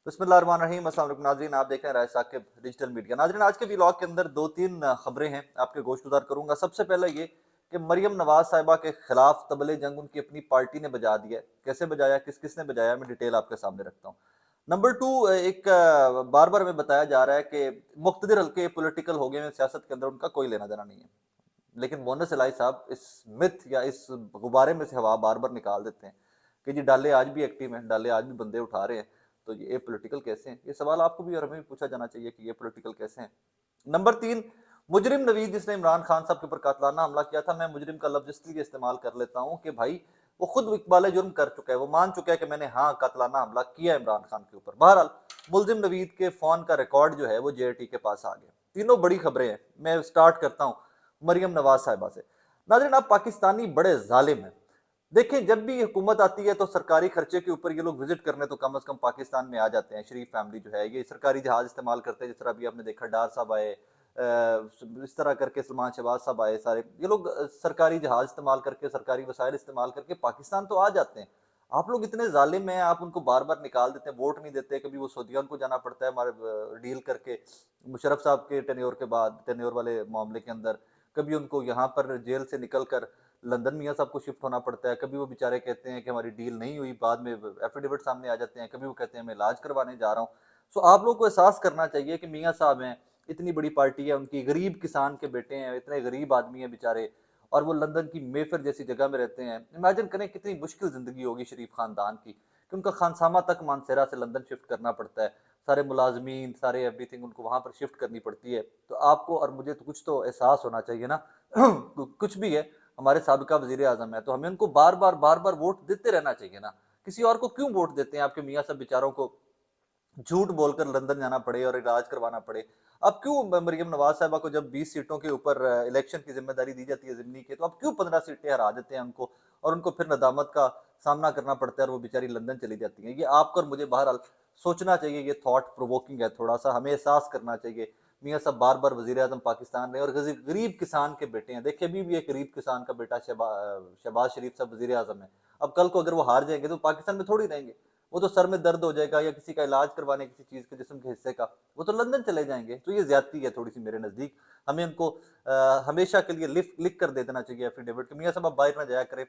बिस्मिल्लाहिर्रहमानिर्रहीम। अस्सलाम वालेकुम नाज़रीन, आप देख रहे हैं राय साकिब डिजिटल मीडिया। नाज़रीन, आज के व्लॉग के अंदर दो तीन खबरें हैं आपके गोशगुजार करूंगा। सबसे पहले ये कि मरियम नवाज साहिबा के खिलाफ तबले जंग उनकी अपनी पार्टी ने बजा दिया है। कैसे बजाया, किस किस ने बजाया, मैं डिटेल आपके सामने रखता हूँ। नंबर टू, एक बार बार में बताया जा रहा है कि मुख्तदिर हल्के पॉलिटिकल हो गए हैं सियासत के अंदर, उनका कोई लेना देना नहीं है। लेकिन मोनस इलाही साहब इस मिथ या इस गुब्बारे में से हवा बार बार निकाल देते हैं कि जी डाले आज भी एक्टिव हैं, डाले आज भी बंदे उठा रहे हैं, तो ये पॉलिटिकल कैसे हैं। ये सवाल आपको भी और हमें भी पूछा जाना चाहिए कि ये पॉलिटिकल कैसे हैं। नंबर तीन, मुजरिम नवीद जिसने इमरान खान साहब के ऊपर कातलाना हमला किया था। मैं मुजरिम का लफ्ज इसलिए इस्तेमाल कर लेता हूँ कि भाई वो खुद इकबाल जुर्म कर चुका है, वो मान चुका है कि मैंने हाँ कातलाना हमला किया इमरान खान के ऊपर। बहरहाल मुलजिम नवीद के फोन का रिकॉर्ड जो है वो JIT के पास आ गया। तीनों बड़ी खबरें हैं। मैं स्टार्ट करता हूँ मरियम नवाज साहिबा से। नाज़रीन, आप पाकिस्तानी बड़े जालिम हैं। देखिए, जब भी हुकूमत आती है तो सरकारी खर्चे के ऊपर ये लोग विजिट करने तो कम से कम पाकिस्तान में आ जाते हैं। शरीफ फैमिली जो है ये सरकारी जहाज इस्तेमाल करते हैं, जिस तरह अभी आपने देखा डार साहब आए, इस तरह करके सलमान शहबाज साहब आए, सारे ये लोग सरकारी जहाज इस्तेमाल करके, सरकारी वसाइल इस्तेमाल करके पाकिस्तान तो आ जाते हैं। आप लोग इतने जालिम हैं, आप उनको बार बार निकाल देते हैं, वोट नहीं देते। कभी वो सऊदीया उनको जाना पड़ता है हमारे डील करके मुशर्रफ साहब के टेन्योर के बाद, टेन्योर वाले मामले के अंदर। कभी उनको यहाँ पर जेल से निकल कर लंदन मियाँ साहब को शिफ्ट होना पड़ता है। कभी वो बेचारे कहते हैं कि हमारी डील नहीं हुई, बाद में एफिडेविट सामने आ जाते हैं। कभी वो कहते हैं मैं इलाज करवाने जा रहा हूँ। सो आप लोग को एहसास करना चाहिए कि मियाँ साहब हैं, इतनी बड़ी पार्टी है उनकी, गरीब किसान के बेटे हैं, इतने गरीब आदमी हैं बेचारे, और वो लंदन की मेफेयर जैसी जगह में रहते हैं। इमेजिन करें कितनी मुश्किल जिंदगी होगी शरीफ खानदान की कि उनका खानसामा तक मानसेरा से लंदन शिफ्ट करना पड़ता है। सारे मुलाजमीन, सारे एवरीथिंग उनको वहां पर शिफ्ट करनी पड़ती है। तो आपको और मुझे तो कुछ तो एहसास होना चाहिए ना। कुछ भी है, हमारे साबिका वजीर आजम है, तो हमें उनको बार बार वोट देते रहना चाहिए ना। किसी और को क्यों वोट देते हैं? आपके मियाँ सब बेचारों को झूठ बोलकर लंदन जाना पड़े और इलाज करवाना पड़े। अब क्यों मरियम नवाज साहिबा को जब 20 सीटों के ऊपर इलेक्शन की जिम्मेदारी दी जाती है जिमनी के, तो अब क्यों 15 सीटें हरा देते हैं उनको, और उनको फिर नदामत का सामना करना पड़ता है और वो बेचारी लंदन चली जाती है। ये आपको और मुझे बहरहाल सोचना चाहिए। ये थॉट प्रोवोकिंग है, थोड़ा सा हमें एहसास करना चाहिए। मियाँ साहब बार बार वजीर आजम पाकिस्तान रहे और गरीब किसान के बेटे हैं। देखिए, अभी भी एक गरीब किसान का बेटा शहबाज शरीफ साहब वजीर आजम है। अब कल को अगर वो हार जाएंगे तो पाकिस्तान में थोड़ी रहेंगे। वो तो सर में दर्द हो जाएगा या किसी का इलाज करवाने, किसी चीज के जिस्म के हिस्से का, वो तो लंदन चले जाएंगे। तो ये ज्यादती है थोड़ी सी मेरे नजदीक। हमें उनको हमेशा के लिए लिख कर दे देना चाहिए एफिडेविट कि मियाँ साहब आप बाहर ना जाया करे,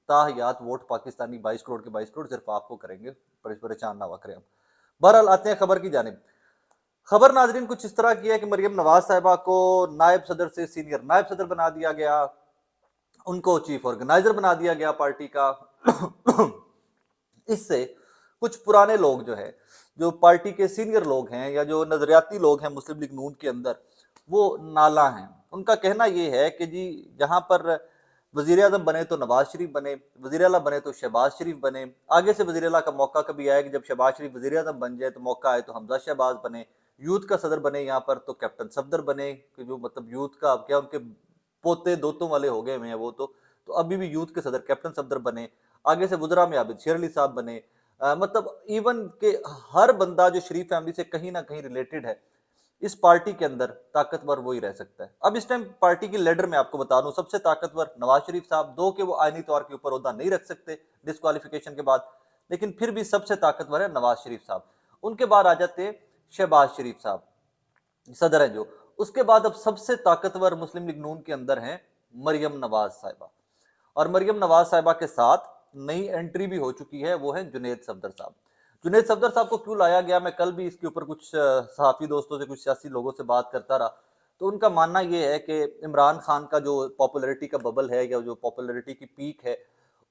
ताहयात वोट पाकिस्तानी 22 करोड़ के 22 करोड़ सिर्फ आपको करेंगे, परेशान ना हुआ करें हम। बहरहाल आते हैं खबर की जानिब। खबर नाजरीन कुछ इस तरह की है कि मरियम नवाज साहिबा को नायब सदर से सीनियर नायब सदर बना दिया गया, उनको चीफ ऑर्गेनाइजर बना दिया गया पार्टी का। इससे कुछ पुराने लोग जो है, जो पार्टी के सीनियर लोग हैं या जो नजरियाती लोग हैं मुस्लिम लीग नून के अंदर, वो नाला हैं। उनका कहना यह है कि जी जहां पर वजीर आजम बने तो नवाज शरीफ बने, वजीर अला बने तो शहबाज शरीफ बने, आगे से वजीर अला का मौका कभी आए कि जब शहबाज शरीफ वजीर आजम बन जाए तो मौका आए तो हमजा शहबाज बने, यूथ का सदर बने यहाँ पर तो कैप्टन सफदर बने, कि जो मतलब यूथ का अब क्या उनके पोते दोतों वाले हो गए हुए हैं वो तो अभी भी यूथ के सदर कैप्टन सफदर बने। आगे से वुजरा में आबिद शेर अली साहब बने। मतलब इवन के हर बंदा जो शरीफ फैमिली से कहीं ना कहीं रिलेटेड है इस पार्टी के अंदर ताकतवर वो ही रह सकता है। अब इस टाइम पार्टी की लीडर में आपको बता दूं सबसे ताकतवर नवाज शरीफ साहब, दो के वो आईनी तौर के ऊपर ओहदा नहीं रख सकते डिस्क्वालिफिकेशन के बाद, लेकिन फिर भी सबसे ताकतवर है नवाज शरीफ साहब। उनके बाद आ जाते शहबाज शरीफ साहब, सदर है जो। उसके बाद अब सबसे ताकतवर मुस्लिम लीग नून के अंदर हैं मरियम नवाज साहिबा, और मरियम नवाज साहिबा के साथ नई एंट्री भी हो चुकी है, वो है जुनेद सफदर साहब। जुनेद सफदर साहब को क्यों लाया गया, मैं कल भी इसके ऊपर कुछ सहाफी दोस्तों से, कुछ सियासी लोगों से बात करता रहा, तो उनका मानना यह है कि इमरान खान का जो पॉपुलैरिटी का बबल है या जो पॉपुलैरिटी की पीक है,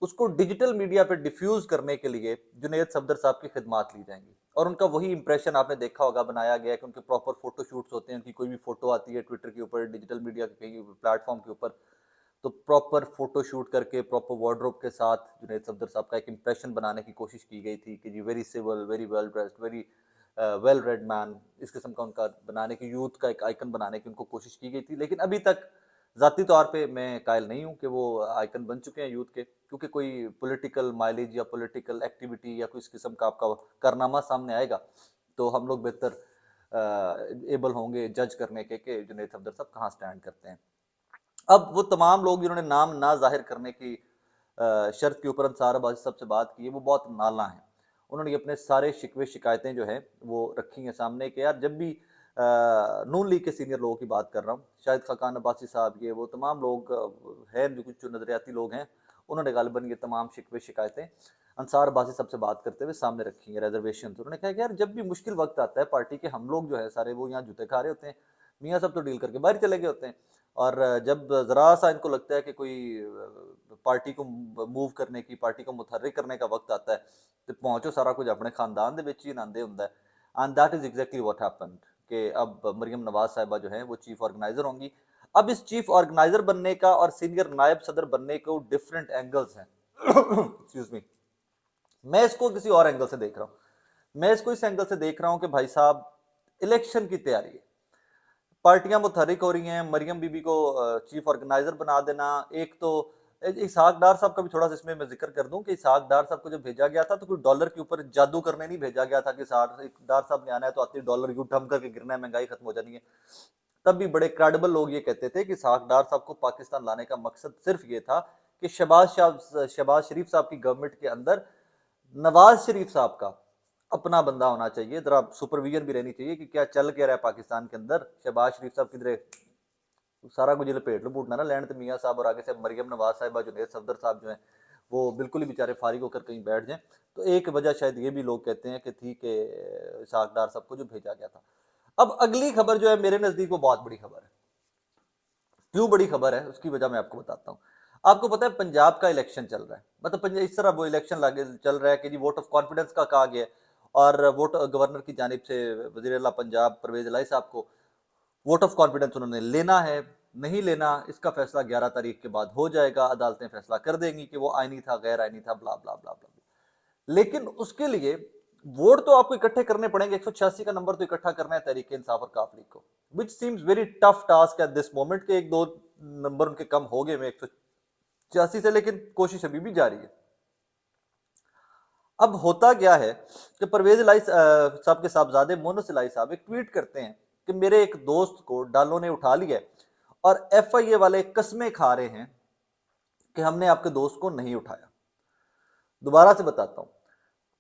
उसको डिजिटल मीडिया पे डिफ्यूज करने के लिए जुनेद सफदर साहब की खिदमात ली जाएंगी। और उनका वही इंप्रेशन आपने देखा होगा बनाया गया है कि उनके प्रॉपर फोटो शूट्स होते हैं। उनकी कोई भी फोटो आती है ट्विटर के ऊपर, डिजिटल मीडिया के कहीं प्लेटफॉर्म के ऊपर, तो प्रॉपर फोटो शूट करके प्रॉपर वार्डरोब के साथ जुनेद सफदर साहब का एक इंप्रेशन बनाने की कोशिश की गई थी कि जी very civil, very well dressed, very well read man, इस किस्म का उनका बनाने की, यूथ का एक आइकन बनाने की उनको कोशिश की गई थी। लेकिन अभी तक जाती तौर पे मैं कायल नहीं हूं कि वो आइकन बन चुके हैं यूथ के, क्योंकि कोई पॉलिटिकल माइलेज या पॉलिटिकल एक्टिविटी या कोई इस किस्म का आपका कारनामा सामने आएगा तो हम लोग बेहतर एबल होंगे जज करने के कि जुनेद सफदर साहब कहाँ स्टैंड करते हैं। अब वो तमाम लोग जिन्होंने नाम ना जाहिर करने की शर्त के ऊपर अंसार अब्बासी साहब से बात की है, वो बहुत नाला हैं। उन्होंने अपने सारे शिकवे शिकायतें जो हैं वो रखी हैं सामने कि यार जब भी नून लीग के सीनियर लोगों की बात कर रहा हूँ, शायद खाकान अब्बासी साहब, ये वो तमाम लोग हैं जो कुछ नजरियाती लोग हैं, उन्होंने गालिबन ये तमाम शिकवे शिकायतें अंसार अब्बासी साहब से बात करते हुए सामने रखी हैं, रिजर्वेशन। उन्होंने कहा कि यार जब भी मुश्किल वक्त आता है पार्टी के, हम लोग जो है सारे वो यहाँ जूते खा रहे होते हैं, मियाँ साहब तो डील करके बाहर चले गए होते हैं, और जब जरा सा इनको लगता है कि कोई पार्टी को मूव करने की, पार्टी को मुतहर्रिक करने का वक्त आता है, तो पहुंचो सारा कुछ अपने खानदान दे विच ही नांदे हुंदा है। And that is exactly what happened कि अब मरियम नवाज साहिबा जो है वो चीफ ऑर्गेनाइजर होंगी। अब इस चीफ ऑर्गेनाइजर बनने का और सीनियर नायब सदर बनने को डिफरेंट एंगल्स हैं। Excuse me. मैं इसको किसी और एंगल से देख रहा हूं। मैं इसको इस एंगल से देख रहा हूं कि भाई साहब इलेक्शन की तैयारी है, पार्टियां मुतहरिक हो रही हैं, मरियम बीबी को चीफ ऑर्गेनाइजर बना देना। एक तो इसहाक डार साहब का भी थोड़ा सा इसमें मैं जिक्र कर दूं कि इसहाक डार साहब को जब भेजा गया था तो कोई डॉलर के ऊपर जादू करने नहीं भेजा गया था कि इसहाक डार साहब ने आना है तो आते डॉलर यूं ठम करके गिरना है, महंगाई खत्म हो जानी है। तब भी बड़े क्रेडिबल लोग ये कहते थे कि इसहाक डार साहब को पाकिस्तान लाने का मकसद सिर्फ ये था कि शहबाज शरीफ साहब की गवर्नमेंट के अंदर नवाज शरीफ साहब का अपना बंदा होना चाहिए, जरा सुपरविजन भी रहनी चाहिए कि क्या चल क्या रहा है पाकिस्तान के अंदर। शहबाज शरीफ साहब किधरे सारा कुछ लपेट लपूटना ना लैंड मियाँ साहब और आगे से मरियम नवाज साहिबा जुनेद सफदर साहब जो हैं वो बिल्कुल ही बेचारे फारिग होकर कहीं बैठ जाएं। तो एक वजह शायद ये भी लोग कहते हैं कि थी कि इसहाक डार साहब को जो भेजा गया था। अब अगली खबर जो है मेरे नजदीक वो बहुत बड़ी खबर है। क्यों बड़ी खबर है उसकी वजह मैं आपको बताता हूँ। आपको पता है पंजाब का इलेक्शन चल रहा है, मतलब इस तरह वो इलेक्शन लागे चल रहा है कि जी वोट ऑफ कॉन्फिडेंस का कहा गया है, और वोट गवर्नर की जानिब से वजीर अला पंजाब परवेज इलाही साहब को वोट ऑफ कॉन्फिडेंस उन्होंने लेना है, नहीं लेना इसका फैसला 11 तारीख के बाद हो जाएगा, अदालतें फैसला कर देंगी कि वो आईनी था गैर आईनी था, ब्ला ब्ला ब्ला ब्ला। लेकिन उसके लिए वोट तो आपको इकट्ठे करने पड़ेंगे, 186 का नंबर तो इकट्ठा करना है तहरीक इंसाफ और काफ लीग को, which seems very tough task at this moment के एक दो नंबर उनके कम हो गए 186 से, लेकिन कोशिश अभी भी जारी है। अब होता क्या है कि परवेज इलाही साहब के साहबजादे मोनस इलाही साहब एक ट्वीट करते हैं कि मेरे एक दोस्त को डालों ने उठा लिया है और एफआईए वाले कस्में खा रहे हैं कि हमने आपके दोस्त को नहीं उठाया। दोबारा से बताता हूं,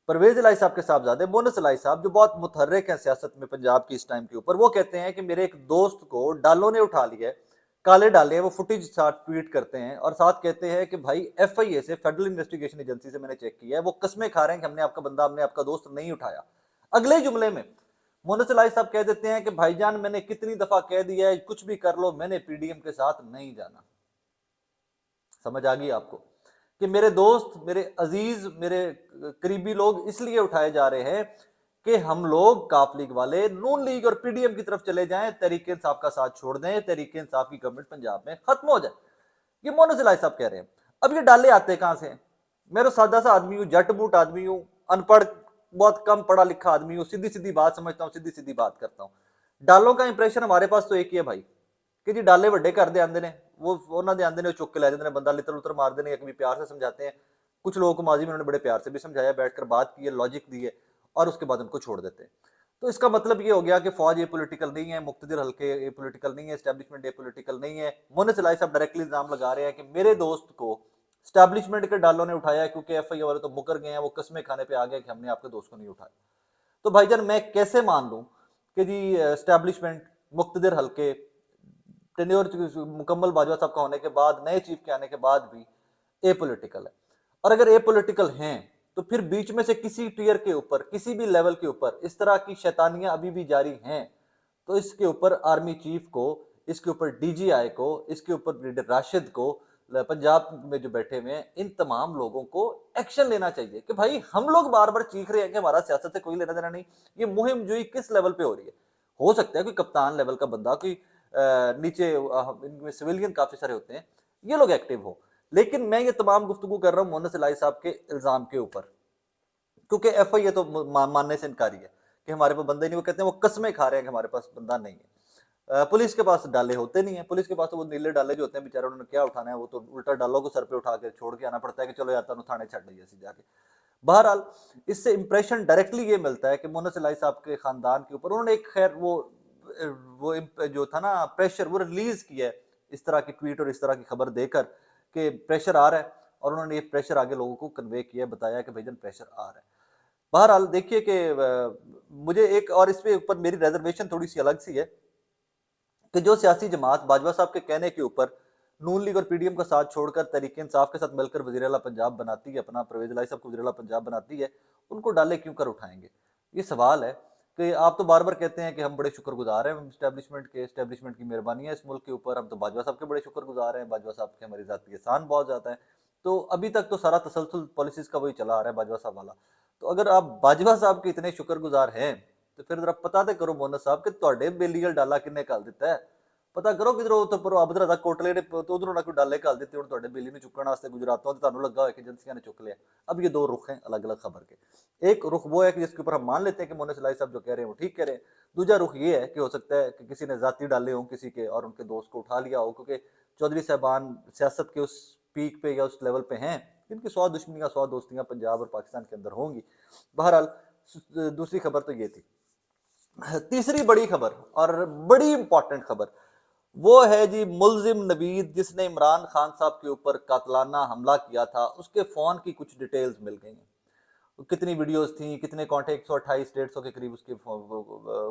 परवेज इलाही साहब के साहबजादे मोनस इलाही साहब जो बहुत मुतहर्रिक हैं सियासत में पंजाब की इस टाइम के ऊपर, वो कहते हैं कि मेरे एक दोस्त को डालों ने उठा लिया है, काले डाले हैं, वो फुटेज साथ ट्वीट करते हैं और साथ कहते हैं कि भाई एफआईए से, फेडरल इन्वेस्टिगेशन एजेंसी से मैंने चेक किया है, वो कस्में खा रहे हैं कि हमने आपका बंदा, हमने आपका दोस्त नहीं उठाया। अगले जुमले में मोनस इलाही साहब कह देते हैं कि भाईजान मैंने कितनी दफा कह दिया है कुछ भी कर लो, मैंने पीडीएम के साथ नहीं जाना। समझ आ गई आपको कि मेरे दोस्त, मेरे अजीज, मेरे करीबी लोग इसलिए उठाए जा रहे हैं कि हम लोग काफ लीग वाले नून लीग और पीडीएम की तरफ चले जाएं, तहरीक इंसाफ का साथ छोड़ दें, तहरीक इंसाफ की गवर्नमेंट पंजाब में खत्म हो जाए। ये मोनस इलाही साहब कह रहे हैं। अब ये डाले आते कहां से? मैं तो सादा सा आदमी हूं, जट बूट आदमी हूं, अनपढ़, बहुत कम पढ़ा लिखा आदमी हूं, सीधी सीधी बात समझता हूं, सीधी सीधी बात करता हूं। डालों का इंप्रेशन हमारे पास तो एक ही है भाई कि जी डाले ਵੱਡੇ ਘਰ ਦੇ ਆਂਦੇ ਨੇ, वो ਉਹਨਾਂ ਦੇ आंदे ने चुक के लै जाते हैं, बंदा लितर उतर मारते हैं, कभी प्यार से समझाते हैं। कुछ लोगों को माजी में उन्होंने बड़े प्यार से भी समझाया, बैठकर बात की है, लॉजिक दी है, और उसके बाद उनको छोड़ देते हैं। तो इसका मतलब ये हो गया कि फौज ये पॉलिटिकल नहीं है, मुक्तदिर हल्के ये पॉलिटिकल नहीं है, एस्टैब्लिशमेंट ये पॉलिटिकल नहीं है। मोनस इलाही साहब डायरेक्टली इल्जाम लगा रहे हैं कि मेरे दोस्त को स्टैब्लिशमेंट के डालों ने उठाया क्योंकि एफआईए वाले तो मुकर गए हैं, वो कस्में खाने पे आ गए कि हमने आपके दोस्त को नहीं उठाया। तो भाईजान मैं कैसे मान लूं कि जी एस्टैब्लिशमेंट, मुक्तदिर हल्के, टेन्योर मुकम्मल बाजवा साहब का होने के बाद, नए चीफ के आने के बाद भी ए पॉलिटिकल है? और अगर ए पॉलिटिकल हैं तो फिर बीच में से किसी टीयर के ऊपर, किसी भी लेवल के ऊपर इस तरह की शैतानियां अभी भी जारी हैं, तो इसके ऊपर आर्मी चीफ को, इसके ऊपर डीजीआई को, इसके ऊपर राशिद को, पंजाब में जो बैठे हुए हैं इन तमाम लोगों को एक्शन लेना चाहिए कि भाई हम लोग बार बार चीख रहे हैं कि हमारा सियासत से कोई लेना देना नहीं, ये मुहिम जो किस लेवल पे हो रही है? हो सकता है कोई कप्तान लेवल का बंदा, कोई नीचे इनमें सिविलियन काफी सारे होते हैं, ये लोग एक्टिव हो, लेकिन मैं ये तमाम गुफ्तगू कर रहा हूँ मोनस इलाही साहब के इल्जाम के ऊपर, क्योंकि एफआईए तो मानने से इनकारी है कि हमारे पास बंदे नहीं। वो कहते हैं वो कस्में खा रहे हैं कि हमारे पास बंदा नहीं है। पुलिस के पास डाले होते नहीं है, पुलिस के पास तो वो नीले डाले जो होते हैं, बेचारे उन्होंने क्या उठाना है, वो तो उल्टा डालों को सर पे उठा के छोड़ के आना पड़ता है कि चलो यार तुम थाने छड़ लीजिए ऐसे जाके। बहरहाल इससे इंप्रेशन डायरेक्टली ये मिलता है कि मोनस इलाही साहब के खानदान के ऊपर उन्होंने एक खैर वो जो था ना प्रेशर वो रिलीज किया है, इस तरह की ट्वीट और इस तरह की खबर देकर कि प्रेशर आ रहा है, और उन्होंने ये प्रेशर आगे लोगों को कन्वे किया, बताया कि भाईजान प्रेशर आ रहा है। बहरहाल देखिए कि मुझे एक और इस पे ऊपर मेरी रिजर्वेशन थोड़ी सी अलग सी है कि जो सियासी जमात बाजवा साहब के कहने के ऊपर नून लीग और पीडीएम का साथ छोड़कर तहरीक इंसाफ के साथ मिलकर वज़ीर आला पंजाब बनाती है, अपना परवेज इलाही साहब को वज़ीर आला पंजाब बनाती है, उनको डाले क्यों कर उठाएंगे? ये सवाल है कि आप तो बार बार कहते हैं कि हम बड़े शुक्रगुजार हैं इस्टेब्लिशमेंट की मेहरबानी है इस मुल्क के ऊपर, हम तो बाजवा साहब के बड़े शुक्रगुजार हैं, बाजवा साहब के हमारी जाती एहसान बहुत ज़्यादा है। तो अभी तक तो सारा तसलसल पॉलिसीज का वही चला आ रहा है बाजवा साहब वाला। तो अगर आप बाजवा साहब के इतने शुक्रगुजार हैं तो फिर जरा पता तो करो मोहन साहब कि ਤੁਹਾਡੇ ਬੇਲੀ ਗਲ ਡਾਲਾ ਕਿੰਨੇ ਘੱਲ ਦਿੱਤਾ ਹੈ। ਪਤਾ ਕਰੋ ਕਿਧਰੋਂ ਉੱਥੇ ਪਰ ਅਬਦਰਾ ਦਾ ਕੋਟਲੇ ਨੇ तो उधरों ना कोई डाले घल ਦਿੱਤੇ ਹੁਣ ਤੁਹਾਡੇ ਬੇਲੀ ਨੂੰ ਚੁੱਕਣ ਵਾਸਤੇ ਗੁਜਰਾਤੋਂ ਤੇ ਤੁਹਾਨੂੰ ਲੱਗਾ ਹੋਇਆ कि एजेंसियां ने चुक लिया। अब ये दो रुख हैं अलग अलग खबर के। एक रुख वो है कि जिसके ऊपर हम मान लेते हैं कि मोहन सलाई साहब जो कह रहे हैं वो ठीक कह रहे हैं। दूसरा रुख ये है कि हो सकता है कि किसी ने जाती डाले हों किसी के और उनके दोस्त को उठा लिया हो, क्योंकि चौधरी साहबान सियासत के उस पीक पे या उस लेवल पे हैं जिनकी 100 दुश्मनियां 100 दोस्तियां पंजाब और पाकिस्तान के अंदर होंगी। बहरहाल दूसरी खबर तो ये थी। तीसरी बड़ी खबर और बड़ी इंपॉर्टेंट खबर वो है जी मुलजिम नवीद जिसने इमरान खान साहब के ऊपर कातलाना हमला किया था, उसके फोन की कुछ डिटेल्स मिल गई हैं। कितनी वीडियोस थी, कितने कॉन्टेक्ट, 128 150 के करीब उसके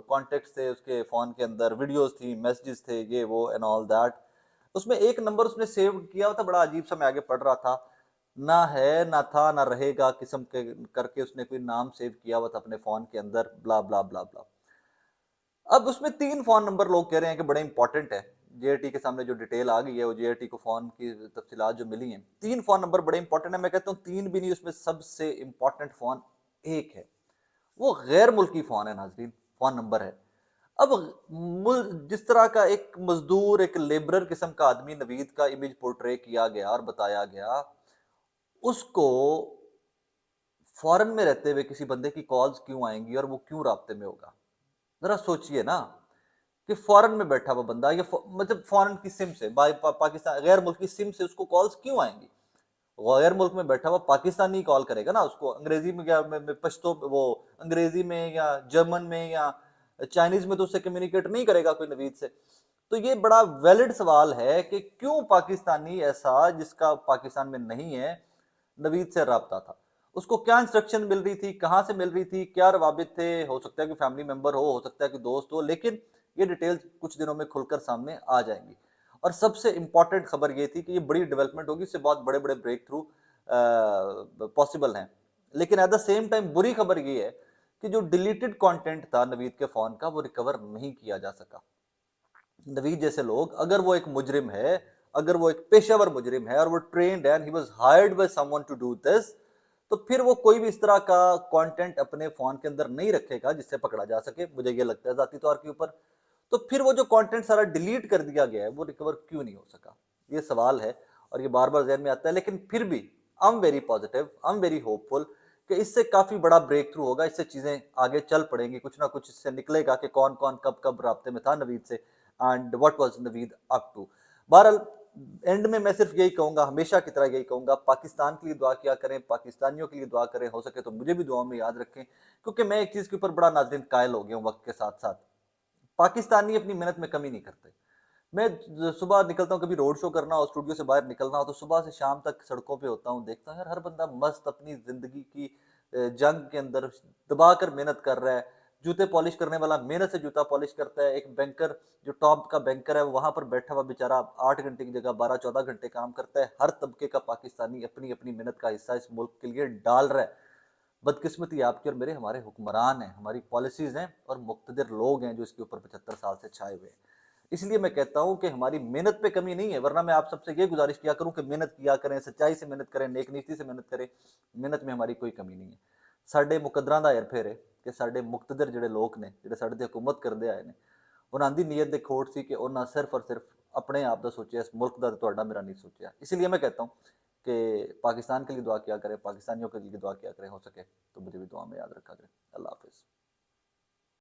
कॉन्टेक्ट थे उसके फोन के अंदर, वीडियोस थी, मैसेजेस थे, ये वो एंड ऑल दैट। उसमें एक नंबर उसने सेव किया हुआ था, बड़ा अजीब सा, मैं आगे पढ़ रहा था, ना है ना था ना रहेगा किस्म के करके उसने कोई नाम सेव किया हुआ था अपने फोन के अंदर, ब्ला ब्ला ब्ला ब्ला। अब उसमें 3 फ़ोन नंबर लोग कह रहे हैं कि बड़े इंपॉर्टेंट है। जेआरटी के सामने जो डिटेल आ गई है, वो जेआरटी को फ़ोन की तफ़सीलात जो मिली हैं, 3 फ़ोन नंबर बड़े इंपॉर्टेंट है। मैं कहता हूँ 3 भी नहीं, उसमें सबसे इंपॉर्टेंट फ़ोन एक है। वो गैर मुल्की फ़ोन है नाज़रीन, फ़ोन नंबर है। अब जिस तरह का एक मज़दूर, एक लेबरर किस्म का आदमी नवीद का इमेज पोर्ट्रे किया गया और बताया गया, उसको फ़ॉरेन में रहते हुए किसी बंदे की कॉल्स क्यों आएँगी और वो क्यों राब्ते में होगा? ज़रा सोचिए ना। कि फॉरेन में बैठा हुआ बंदा या मतलब फॉरेन की सिम से पाकिस्तान गैर मुल्क की सिम से उसको कॉल्स क्यों आएंगी? गैर मुल्क में बैठा हुआ पाकिस्तानी कॉल करेगा ना उसको, अंग्रेजी में या में पश्तो वो अंग्रेजी में या जर्मन में या चाइनीज में तो उससे कम्युनिकेट नहीं करेगा कोई नवीद से। तो ये बड़ा वैलिड सवाल है कि क्यों पाकिस्तानी ऐसा जिसका पाकिस्तान में नहीं है नवीद से रब्ता था, उसको क्या इंस्ट्रक्शन मिल रही थी, कहाँ से मिल रही थी, क्या रवाबित थे, हो सकता है कि फैमिली मेंबर हो सकता है कि दोस्त हो, लेकिन ये डिटेल्स कुछ दिनों में खुलकर सामने आ जाएंगी। और सबसे इंपॉर्टेंट खबर ये थी कि ये बड़ी डेवलपमेंट होगी, इससे बहुत बड़े बड़े ब्रेक थ्रू पॉसिबल हैं। लेकिन एट द सेम टाइम बुरी खबर ये है कि जो डिलीटेड कंटेंट था नवीद के फोन का वो रिकवर नहीं किया जा सका। नवीद जैसे लोग, अगर वो एक मुजरिम है, अगर वो एक पेशेवर मुजरिम है और वो ट्रेंड है, he was hired by someone to do this, तो फिर वो कोई भी इस तरह का कंटेंट अपने फोन के अंदर नहीं रखेगा जिससे पकड़ा जा सके, मुझे ये लगता है जाती तौर के ऊपर। तो फिर वो जो कंटेंट सारा डिलीट कर दिया गया है वो रिकवर क्यों नहीं हो सका, ये सवाल है और ये बार बार जहन में आता है। लेकिन फिर भी I am very positive, I am very hopeful कि इससे काफी बड़ा ब्रेक थ्रू होगा, इससे चीजें आगे चल पड़ेंगी, कुछ ना कुछ इससे निकलेगा कि कौन कौन कब कब राब्ते में था नवीद से and what was Naveed up to. बहरहाल एंड में मैं सिर्फ यही कहूंगा, हमेशा की तरह यही कहूंगा, पाकिस्तान के लिए दुआ किया करें, पाकिस्तानियों के लिए दुआ करें, हो सके तो मुझे भी दुआ में याद रखें, क्योंकि मैं एक चीज के ऊपर बड़ा नाज़रीन कायल हो गया हूँ वक्त के साथ साथ। पाकिस्तानी अपनी मेहनत में कमी नहीं करते। मैं सुबह निकलता हूँ, कभी रोड शो करना हो, स्टूडियो से बाहर निकलना हो, तो सुबह से शाम तक सड़कों पे होता हूँ, देखता हूँ यार हर बंदा मस्त अपनी जिंदगी की जंग के अंदर दबा कर मेहनत कर रहा है। जूते पॉलिश करने वाला मेहनत से जूता पॉलिश करता है, एक बैंकर जो टॉप का बैंकर है वहां पर बैठा हुआ बेचारा 8 घंटे की जगह 12 14 घंटे काम करता है। हर तबके का पाकिस्तानी अपनी अपनी मेहनत का हिस्सा इस मुल्क के लिए डाल रहा है। बदकिस्मती आपकी और मेरे, हमारे हुक्मरान हैं, हमारी पॉलिसीज हैं और मुक्तदिर लोग हैं जो इसके ऊपर 75 साल से छाए हुए हैं। इसलिए मैं कहता हूं कि हमारी मेहनत पे कमी नहीं है, वरना मैं आप सबसे ये गुजारिश किया करूं कि मेहनत किया करें, सच्चाई से मेहनत करें, नेक नीति से मेहनत करें। मेहनत में हमारी कोई कमी नहीं है। साडे मुकदरां दा हेरफेर है कि साडे मुक्तदिर जिहड़े लोग ने, जिहड़े साडे ते हुकूमत करदे आए ने, उन्हां दी नीयत दे खोट सी कि उन्हां सिर्फ और सिर्फ अपने आप दा सोचेआ, इस मुल्क दा तुहाडा मेरा नहीं सोचेआ। इसलिए मैं कहता हूं कि पाकिस्तान के लिए दुआ किया करें, पाकिस्तानियों के लिए दुआ किया करें, हो सके तो मुझे भी दुआ में याद रखा करें। अल्लाह हाफिज़।